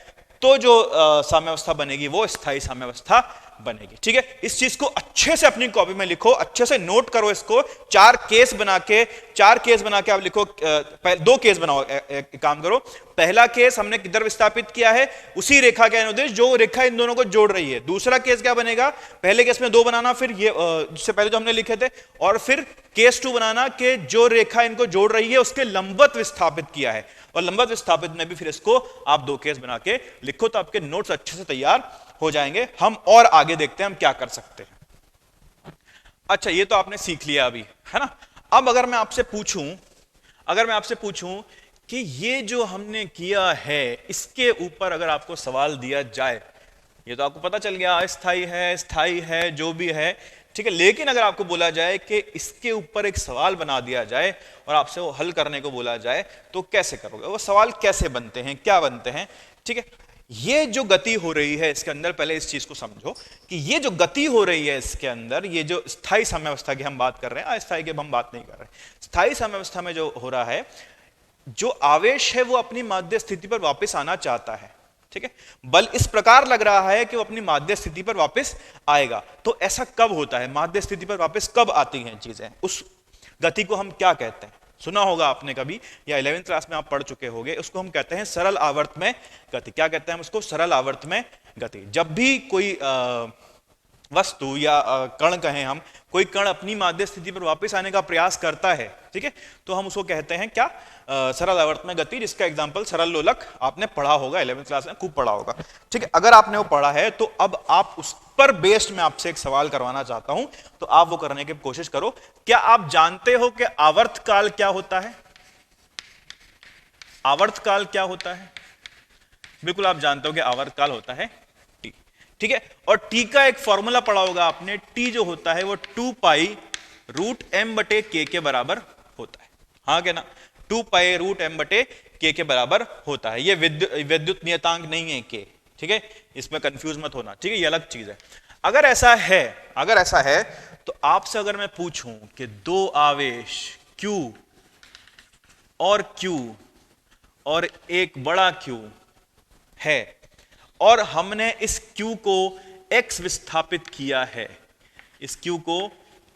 तो जो साम्यावस्था बनेगी वो स्थायी साम्यावस्था बनेगी, ठीक है। इस चीज को अच्छे से अपनी कॉपी में लिखो, अच्छे से नोट करो इसको। 4 केस बना के आप लिखो, 2 केस बनाओ। एक काम करो, पहला केस हमने किधर विस्थापित किया है, उसी रेखा के अनुदिश जो रेखा इन दोनों को जोड़ रही है। दूसरा केस क्या बनेगा, पहले केस में 2 बनाना, फिर ये जिससे पहले जो हमने लिखे थे, और फिर केस 2 बनाना कि जो रेखा इनको जोड़ रही है उसके लंबवत विस्थापित किया है। और लंबवत विस्थापित में भी फिर इसको आप 2 केस बना के लिखो, तो आपके नोट्स अच्छे से तैयार हो जाएंगे। हम और आगे देखते हैं हम क्या कर सकते हैं। अच्छा, ये तो आपने सीख लिया अभी, है ना। अब अगर मैं आपसे पूछूं कि ये जो हमने किया है इसके ऊपर अगर आपको सवाल दिया जाए, ये तो आपको पता चल गया अस्थायी है, स्थायी है, जो भी है, ठीक है। लेकिन अगर आपको बोला जाए कि इसके ऊपर एक सवाल बना दिया जाए और आपसे वो हल करने को बोला जाए, तो कैसे करोगे, वो सवाल कैसे बनते हैं, क्या बनते हैं, ठीक है। ये जो गति हो रही है इसके अंदर, पहले इस चीज को समझो कि ये जो गति हो रही है इसके अंदर, ये जो स्थायी साम्यावस्था की हम बात कर रहे हैं, अस्थायी की हम बात नहीं कर रहे। स्थायी साम्यावस्था में जो हो रहा है, जो आवेश है वो अपनी माध्य स्थिति पर वापस आना चाहता है, ठीक है। बल इस प्रकार लग रहा है कि वो अपनी माध्य स्थिति पर वापस आएगा। तो ऐसा कब होता है, माध्य स्थिति पर वापस कब आती हैं चीजें, उस गति को हम क्या कहते हैं? सुना होगा आपने कभी, या 11वीं क्लास में आप पढ़ चुके होंगे, उसको हम कहते हैं सरल आवर्त में गति। क्या कहते हैं हम उसको? सरल आवर्त में गति। जब भी कोई वस्तु या कण कहें हम, कोई कण अपनी माध्य स्थिति पर वापस आने का प्रयास करता है, ठीक है, तो हम उसको कहते हैं क्या? सरल आवर्त में गति, जिसका एग्जांपल सरल लोलक आपने पढ़ा होगा 11वीं क्लास में, खूब पढ़ा होगा, ठीक है। अगर आपने वो पढ़ा है तो अब आप उस पर बेस्ड मैं आपसे एक सवाल करवाना चाहता हूं, तो आप वो करने की कोशिश करो। क्या आप जानते हो कि आवर्त काल क्या होता है? आवर्त काल क्या होता है? बिल्कुल आप जानते हो कि आवर्त काल होता है टी, ठीक है। और टी का एक फॉर्मूला पढ़ा होगा आपने, टी जो होता है वो 2 पाई रूट एम बटे के के बराबर होता है, हाँ क्या ना? 2 पाई रूट एम बटे के के बराबर होता है। ये विद्युत नियतांक नहीं है के, ठीक है, इसमें कंफ्यूज मत होना, ठीक है, ये अलग चीज है। अगर ऐसा है तो आपसे अगर मैं पूछूं कि दो आवेश Q और Q और एक बड़ा Q है, और हमने इस Q को x विस्थापित किया है, इस Q को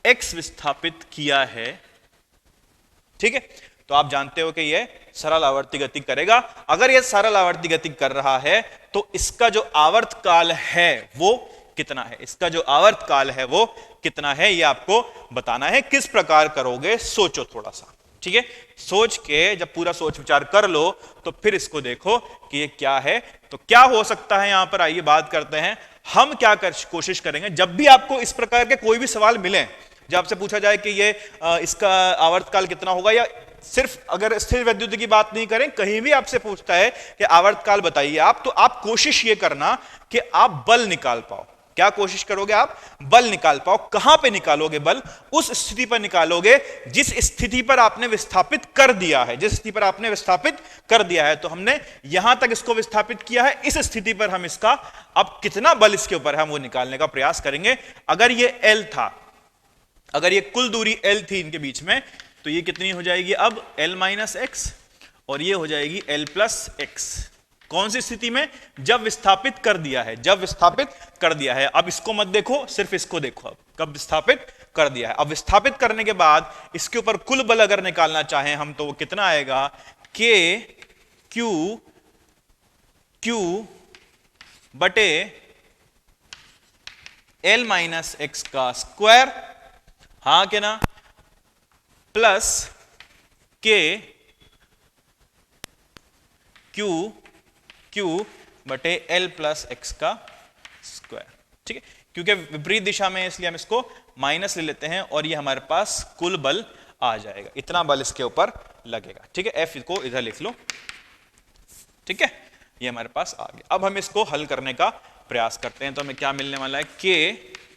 x विस्थापित किया है, ठीक है, तो आप जानते हो कि यह सरल आवर्ती गति करेगा। अगर यह सरल आवर्ती गति कर रहा है तो इसका जो आवर्त काल है वो कितना है? इसका जो आवर्त काल है वो कितना है, ये आपको बताना है। किस प्रकार करोगे, सोचो थोड़ा सा, ठीक है। सोच के जब पूरा सोच विचार कर लो तो फिर इसको देखो कि ये क्या है। तो क्या हो सकता है यहां पर, आइए बात करते हैं। हम क्या कोशिश करेंगे, जब भी आपको इस प्रकार के कोई भी सवाल मिले, जब आपसे पूछा जाए कि ये इसका आवर्तकाल कितना होगा, या सिर्फ अगर स्थिर वैद्युत की बात नहीं करें, कहीं भी आपसे पूछता है कि आवर्तकाल बताइए आप, तो आप कोशिश ये करना कि आप बल निकाल पाओ। क्या कोशिश करोगे? आप बल निकाल पाओ। कहां पे निकालोगे बल? उस स्थिति पर निकालोगे जिस स्थिति पर आपने विस्थापित कर दिया है, जिस स्थिति पर आपने विस्थापित कर दिया है। तो हमने यहां तक इसको विस्थापित किया है, इस स्थिति पर हम इसका अब कितना बल इसके ऊपर है हम वो निकालने का प्रयास करेंगे। अगर ये L था, अगर ये कुल दूरी L थी इनके बीच में, तो ये कितनी हो जाएगी अब? L माइनस एक्स, और ये हो जाएगी L प्लस एक्स। कौन सी स्थिति में? जब विस्थापित कर दिया है, जब विस्थापित कर दिया है। अब इसको मत देखो, सिर्फ इसको देखो, अब कब विस्थापित कर दिया है। अब विस्थापित करने के बाद इसके ऊपर कुल बल अगर निकालना चाहें हम, तो वो कितना आएगा? K Q बटे L माइनस एक्स का स्क्वायर, हाँ के ना, प्लस K Q बटे L प्लस एक्स का स्क्वायर, ठीक है। क्योंकि विपरीत दिशा में, इसलिए हम इसको माइनस ले लेते हैं, और ये हमारे पास कुल बल आ जाएगा। इतना बल इसके ऊपर लगेगा, ठीक है। F को इधर लिख लो, ठीक है, ये हमारे पास आ गया। अब हम इसको हल करने का प्रयास करते हैं। तो हमें क्या मिलने वाला है? K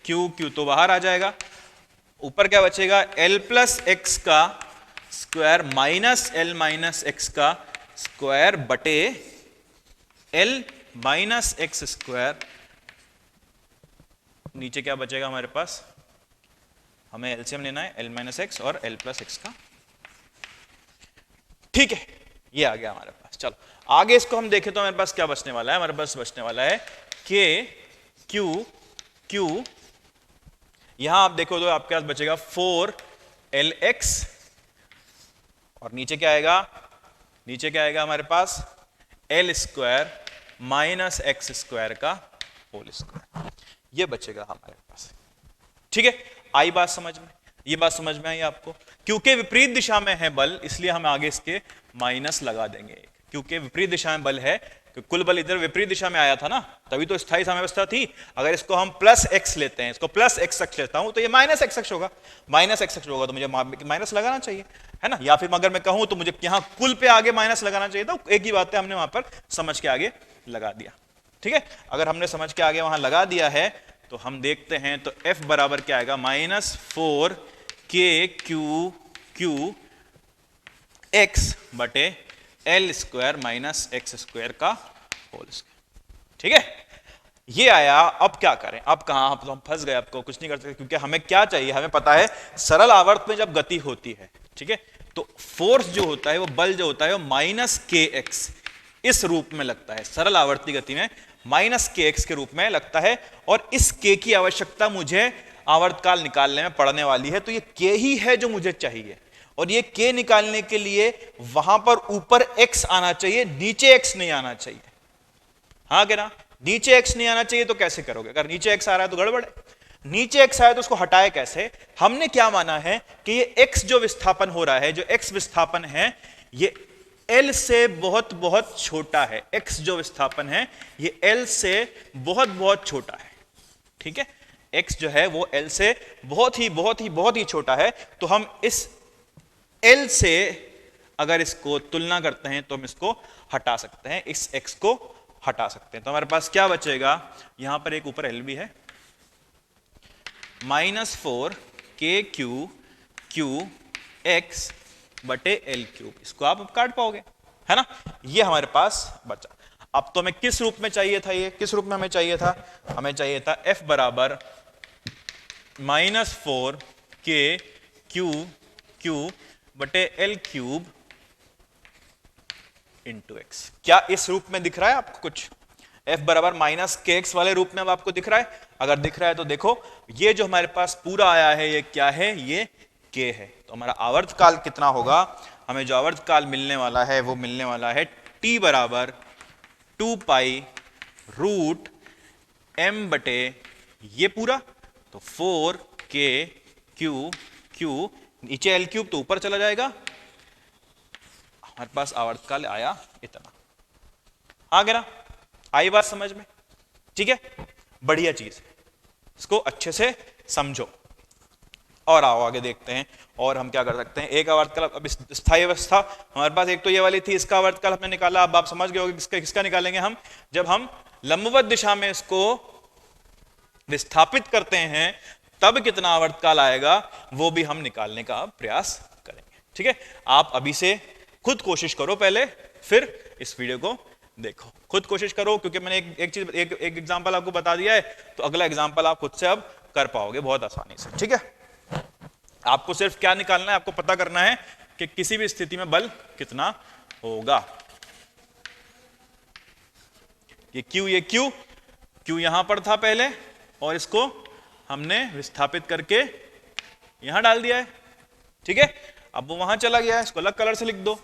Q तो बाहर आ जाएगा, ऊपर क्या बचेगा? L प्लस एक्स का square minus L minus x का स्क्वायर बटे L माइनस एक्स स्क्वायर। नीचे क्या बचेगा हमारे पास? हमें एलसीएम लेना है, L माइनस एक्स और L प्लस एक्स का, ठीक है, ये आ गया हमारे पास। चलो आगे इसको हम देखें तो हमारे पास क्या बचने वाला है? हमारे पास बचने वाला है K Q, यहां आप देखो तो आपके पास बचेगा 4LX, और नीचे क्या आएगा? नीचे क्या आएगा हमारे पास? L square minus x square का होल स्क्वायर, ये बचेगा हमारे पास, ठीक है। आई बात समझ में? ये बात समझ में आई आपको? क्योंकि विपरीत दिशा में है बल, इसलिए हम आगे इसके माइनस लगा देंगे, क्योंकि विपरीत दिशा में बल है। कि कुल बल इधर विपरीत दिशा में आया था ना, तभी तो स्थायी साम्यावस्था थी। अगर इसको हम प्लस एक्स लेते हैं, इसको प्लस एक्स अक्ष लेता हूं, तो ये माइनस एक्स अक्ष होगा। माइनस एक्स अक्ष होगा तो मुझे माइनस लगाना चाहिए, है ना। या फिर अगर मैं कहूं तो मुझे यहां कुल पे आगे माइनस लगाना चाहिए था। एक ही बात है, हमने वहां पर समझ के आगे लगा दिया, ठीक है। अगर हमने समझ के आगे वहां लगा दिया है तो हम देखते हैं, तो F बराबर क्या आएगा? माइनस 4K Q एक्स बटे L square minus x square का होल स्क्वायर, ठीक है, ये आया। अब क्या करें, अब कहां, अब तो हम फंस गए, आपको कुछ नहीं कर सकते, क्योंकि हमें क्या चाहिए, हमें पता है सरल आवर्त में जब गति होती है, ठीक है, तो फोर्स जो होता है, वो बल जो होता है, वो माइनस के एक्स इस रूप में लगता है। सरल आवर्ती गति में माइनस के एक्स के रूप में लगता है, और इस के की आवश्यकता मुझे आवर्तकाल निकालने में पड़ने वाली है। तो ये के ही है जो मुझे चाहिए, और ये के निकालने के लिए वहां पर ऊपर एक्स आना चाहिए, नीचे एक्स नहीं आना चाहिए। हाँ क्या ना, नीचे एक्स नहीं आना चाहिए तो कैसे करोगे? अगर नीचे एक्स आ रहा है तो गड़बड़ है। नीचे एक्स आया तो उसको हटाए कैसे? हमने क्या माना है कि ये एक्स जो विस्थापन हो रहा है, जो एक्स विस्थापन है, ये एल से बहुत बहुत छोटा है। एक्स जो विस्थापन है ये एल से बहुत बहुत छोटा है, ठीक है, एक्स जो है वो एल से बहुत ही बहुत ही बहुत ही छोटा है। तो हम इस एल से अगर इसको तुलना करते हैं तो हम इसको हटा सकते हैं, इस एक्स को हटा सकते हैं। तो हमारे पास क्या बचेगा, यहां पर एक ऊपर एल भी है, -4 के क्यू क्यू एक्स बटे एल क्यूब। इसको आप काट पाओगे, है ना, ये हमारे पास बचा। अब तो हमें किस रूप में चाहिए था, ये किस रूप में हमें चाहिए था? हमें चाहिए था F बराबर -4 के क्यू क्यू बटे एल क्यूब इंटू एक्स। क्या इस रूप में दिख रहा है आपको कुछ? F बराबर माइनस के एक्स वाले रूप में अब आपको दिख रहा है? अगर दिख रहा है तो देखो, ये जो हमारे पास पूरा आया है ये क्या है? ये k है। तो हमारा आवर्तकाल कितना होगा? हमें जो आवर्तकाल मिलने वाला है वो मिलने वाला है t बराबर 2 पाई रूट m बटे ये पूरा, तो 4 k क्यू क्यू, नीचे एल क्यूब तो ऊपर चला जाएगा। हमारे पास आवर्तकाल आया इतना। आ गया ना, आई बात समझ में? ठीक है, बढ़िया चीज है, इसको अच्छे से समझो। और आओ आगे देखते हैं, और हम क्या कर सकते हैं। एक आवर्तकाल, अब स्थायी अवस्था हमारे पास एक तो ये वाली थी, इसका आवर्तकाल हमने निकाला। अब आप समझ गए होंगे किसका किसका निकालेंगे हम, जब हम लंबवत दिशा में इसको विस्थापित करते हैं तब कितना आवर्तकाल आएगा वो भी हम निकालने का प्रयास करेंगे। ठीक है, आप अभी से खुद कोशिश करो, पहले फिर इस वीडियो को देखो, खुद कोशिश करो, क्योंकि मैंने एक एग्जांपल आपको बता दिया है, तो अगला एग्जांपल आप खुद से अब कर पाओगे बहुत आसानी से। ठीक है, आपको सिर्फ क्या निकालना है, आपको पता करना है कि किसी भी स्थिति में बल कितना होगा। ये क्यू यहां पर था पहले, और इसको हमने विस्थापित करके यहां डाल दिया है। ठीक है, अब वो वहां चला गया है, इसको अलग कलर से लिख दो।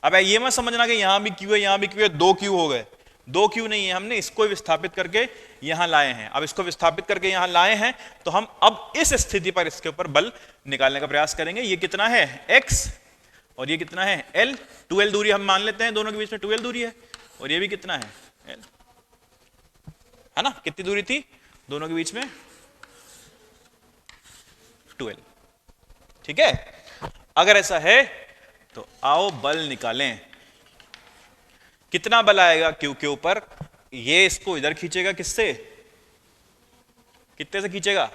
अब ये मत समझना कि यहां भी क्यू है यहां भी क्यू है, 2 क्यू हो गए। 2 क्यू नहीं है, हमने इसको विस्थापित करके यहां लाए हैं। अब इसको विस्थापित करके यहां लाए हैं, तो हम अब इस स्थिति पर इसके ऊपर बल निकालने का प्रयास करेंगे। ये कितना है? x, और ये कितना है? l। 2l दूरी हम मान लेते हैं, दोनों के बीच में 2l दूरी है, और ये भी कितना है? l, है ना। कितनी दूरी थी दोनों के बीच में? 2l। ठीक है, अगर ऐसा है तो आओ बल निकालें। कितना बल आएगा क्यू के ऊपर? ये इसको इधर खींचेगा, किससे? कितने से खींचेगा?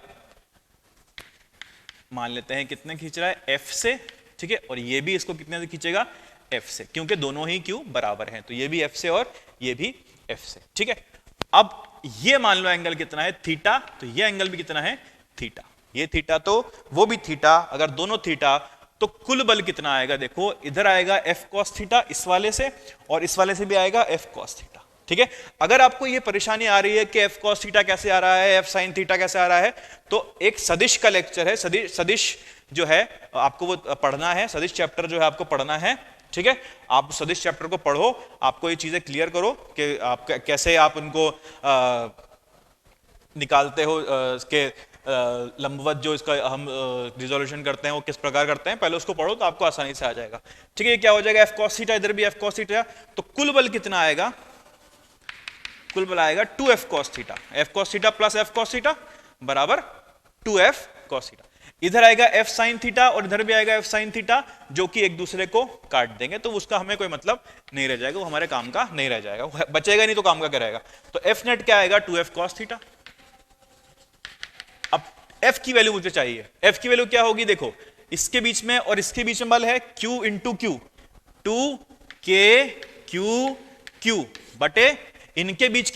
मान लेते हैं कितने खींच रहा है? F से। ठीक है, और ये भी इसको कितने से खींचेगा? F से, क्योंकि दोनों ही क्यू बराबर हैं, तो ये भी F से और ये भी F से। ठीक है, अब ये मान लो एंगल कितना है? थीटा। तो ये एंगल भी कितना है? थीटा। ये थीटा तो वो भी थीटा। अगर दोनों थीटा, तो कुल बल कितना आएगा? देखो, इधर आएगा F cos थीटा इस वाले से, और इस वाले से भी आएगा F cos थीटा। ठीक है, अगर आपको ये परेशानी आ रही है कि F cos थीटा कैसे आ रहा है, F sin थीटा कैसे आ रहा है, तो एक सदिश का लेक्चर है, सदिश जो है आपको वो पढ़ना है, सदिश चैप्टर जो है आपको पढ़ना है। ठीक है, आप सदिश चैप्टर को पढ़ो, आपको ये चीजें क्लियर करो कि आप कैसे आप उनको निकालते हो, के लंबवत जो इसका हम रिजोल्यूशन करते हैं वो किस प्रकार करते हैं, पहले उसको पढ़ो तो आपको आसानी से आ जाएगा। ठीक है, क्या हो जाएगा? F cos थीटा, इधर भी F cos थीटा, तो कुल बल कितना आएगा? कुल बल आएगा 2F cos theta. F cos theta plus F cos theta बराबर 2F cos थीटा। इधर आएगा F sin थीटा और इधर भी आएगा F sin थीटा, जो कि एक दूसरे को काट देंगे, तो उसका हमें कोई मतलब नहीं रह जाएगा, वो हमारे काम का नहीं रह जाएगा, वो बचेगा नहीं तो काम का क्या रहेगा। तो F नेट क्या आएगा? 2F cos theta. अब F की वैल्यू मुझे चाहिए। F की वैल्यू क्या होगी? देखो, इसके बीच में और इसके बीच में बल है Q into Q, 2 K Q Q बटे इनके बीच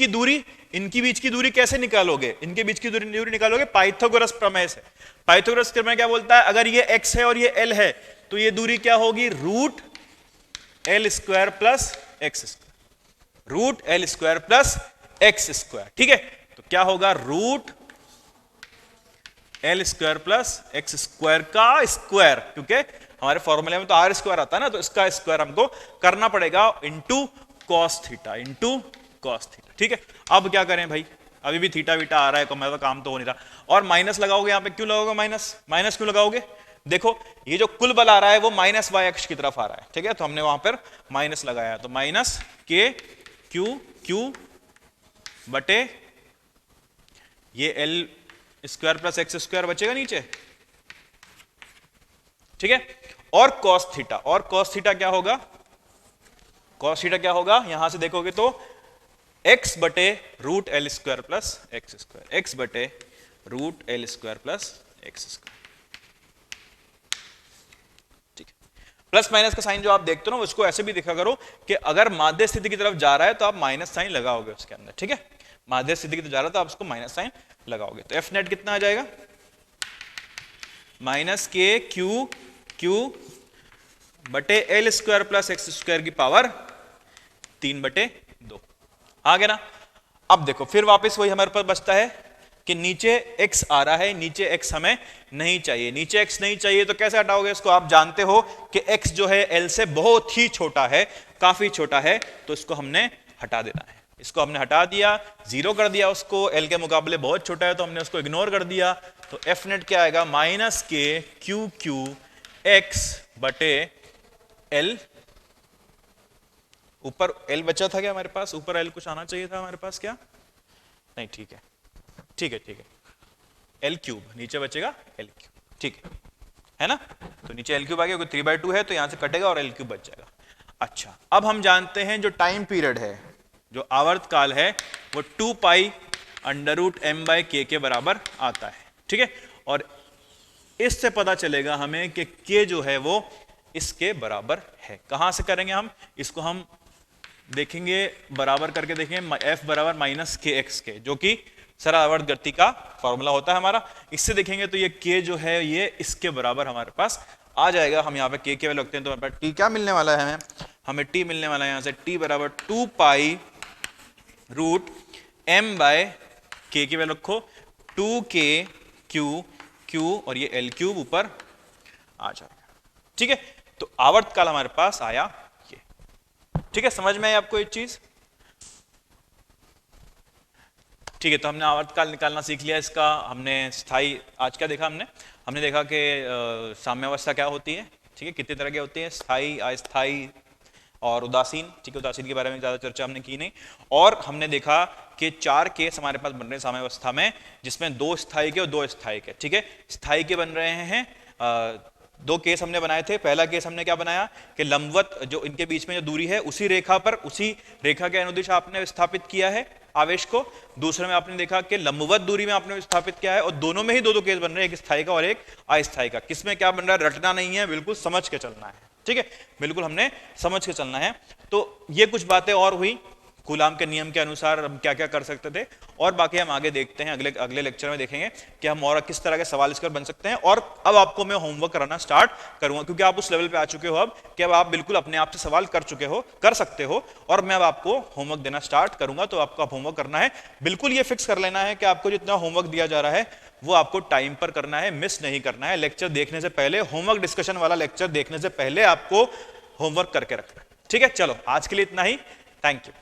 की दूरी कैसे निकालोगे? इनके बीच की दूरी निकालोगे पाइथागोरस प्रमेय से। पाइथागोरस प्रमेय क्या बोलता है? अगर ये x है और ये l है तो ये दूरी क्या होगी? Root L square plus x square, root L square plus x square. ठीक है, तो क्या होगा? Root L square plus x square का स्क्वायर, क्योंकि हमारे फॉर्मूले में तो आर स्क्वायर आता है ना, तो इसका स्क्वायर हमको करना पड़ेगा into cos theta, into cos theta. ठीक है, अब क्या करें भाई? अभी भी थीटा वीटा आ रहा है, मेरा तो काम तो हो नहीं रहा। और माइनस लगाओगे यहां पे, क्यों लगाओगे माइनस? माइनस क्यों लगाओगे? देखो ये जो कुल बल आ रहा है वो माइनस वाई अक्ष की तरफ आ रहा है। ठीक है, तो हमने वहां पर माइनस लगाया, तो माइनस के क्यू बटे ये L square plus x square बचेगा नीचे। ठीक है, और कॉस थीटा, और कॉस थीटा क्या होगा? कॉस थीटा क्या होगा? यहां से देखोगे तो x बटे root L square plus x square, x बटे root L square plus x square. ठीक है, प्लस माइनस का साइन जो आप देखते हो ना, उसको ऐसे भी देखा करो कि अगर माध्य स्थिति की तरफ जा रहा है तो आप माइनस साइन लगाओगे उसके अंदर। ठीक है, माध्य स्थिति की तरफ जा रहा है तो आप उसको माइनस साइन लगाओगे। तो एफ नेट कितना आ जाएगा? माइनस के क्यू बटे L square plus x square की पावर 3/2 आ गया ना। अब देखो फिर वापस वही हमारे पास बचता है कि नीचे x आ रहा है, नीचे x हमें नहीं चाहिए। नीचे x नहीं चाहिए तो कैसे हटाओगे इसको? आप जानते हो कि x जो है l से बहुत ही छोटा है, काफी छोटा है, तो इसको हमने हटा देना है। इसको हमने हटा दिया, जीरो कर दिया उसको, l के मुकाबले बहुत छोटा है तो हमने उसको इग्नोर कर दिया। तो एफ नेट क्या आएगा? माइनस के क्यू एक्स बटे एल, ऊपर एल बचा था क्या हमारे पास? ऊपर एल कुछ आना चाहिए था हमारे पास, क्या नहीं? ठीक है ठीक है ठीक है, एल क्यूब, नीचे बचेगा एल क्यूब। ठीक है ना, तो नीचे एल क्यूब आ गया, 3/2 है तो यहां से कटेगा और एल क्यूब बच जाएगा। अच्छा, अब हम जानते हैं जो टाइम पीरियड है, जो आवर्त काल है, वो 2 pi under root M by K के बराबर आता है। ठीक है, और इससे पता चलेगा हमें कि के जो है वो इसके बराबर है। कहां से करेंगे हम इसको? हम देखेंगे, बराबर करके देखेंगे एफ बराबर माइनस के एक्स के, जो कि सरल आवर्त गति का फॉर्मूला होता है हमारा। इससे देखेंगे तो ये के जो है ये इसके बराबर हमारे पास आ जाएगा। हम यहाँ पे के के वैल्यू रखते हैं तो हमारे पास टी क्या मिलने वाला है? हमें टी मिलने वाला है यहाँ से टी बराबर 2 पाई रूट एम बाय के की वैल्यू रखो 2k क्यू और ये एल क्यूब ऊपर आ जाएगा। ठीक है, तो आवर्त काल हमारे पास आया ये। ठीक है, समझ में आई आपको एक चीज? ठीक है, तो हमने आवर्तकाल निकालना सीख लिया इसका। हमने स्थाई, आज क्या देखा हमने देखा कि साम्यावस्था क्या होती है। ठीक है, कितने तरह की होती है? स्थाई, अस्थाई और उदासीन। ठीक है, उदासीन के बारे में ज्यादा चर्चा हमने की नहीं। और हमने देखा कि 4 केस हमारे पास बन रहे हैं साम्यावस्था में, जिसमें 2 स्थाई के और 2 अस्थाई के। ठीक है, स्थाई के बन रहे हैं 2 केस हमने बनाए थे। पहला केस हमने क्या बनाया कि लंबवत जो इनके बीच में जो दूरी है उसी रेखा पर, उसी रेखा के अनुदिश आपने विस्थापित किया है आवेश को। दूसरे में आपने देखा कि लंबवत दूरी में आपने विस्थापित किया है, और दोनों में ही 2 केस बन रहे हैं, एक स्थायी का और एक अस्थायी का। किसमें क्या बन रहा है रटना नहीं है, बिल्कुल समझ के चलना है। ठीक है, बिल्कुल हमने समझ के चलना है। तो ये कुछ बातें और हुई कूलाम के नियम के अनुसार हम क्या क्या कर सकते थे, और बाकी हम आगे देखते हैं, अगले लेक्चर में देखेंगे कि हम और किस तरह के सवाल इसकर बन सकते हैं। और अब आपको मैं होमवर्क कराना स्टार्ट करूंगा, क्योंकि आप उस लेवल पे आ चुके हो अब कि अब आप बिल्कुल अपने आप से सवाल कर चुके हो, कर सकते हो, और मैं अब आपको होमवर्क देना स्टार्ट करूंगा। तो आपको होमवर्क करना है, बिल्कुल ये फिक्स कर लेना है कि आपको जितना होमवर्क दिया जा रहा है वो आपको टाइम पर करना है, मिस नहीं करना है। लेक्चर देखने से पहले, होमवर्क डिस्कशन वाला लेक्चर देखने से पहले आपको होमवर्क करके रखना है। ठीक है, चलो आज के लिए इतना ही। Thank you.